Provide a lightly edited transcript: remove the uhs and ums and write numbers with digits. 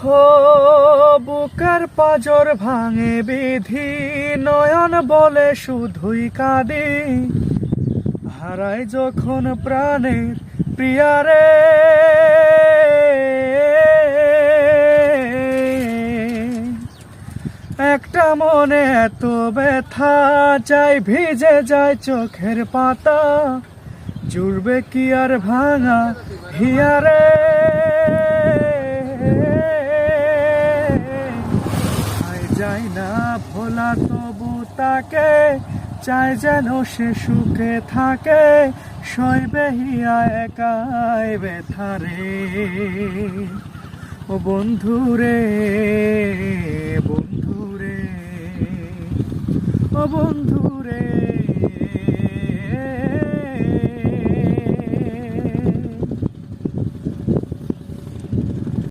হো বুকের পাজর ভাঙে বিধি, নয়ন বলে শুধুই কাঁদি। হারাই যখন প্রাণের প্রিয়ারে, একটা মনে এত ব্যথা, যায় ভিজে যায় চোখের পাতা। জুড়বে কি আর ভাঙা হিয়ারে, যায় না ভোলা তবু তাকে, চাই যেন সে সুখে থাকে। সইবে হিয়া একাই ব্যথারে, ও বন্ধুরে বন্ধুরে, ও বন্ধুরে।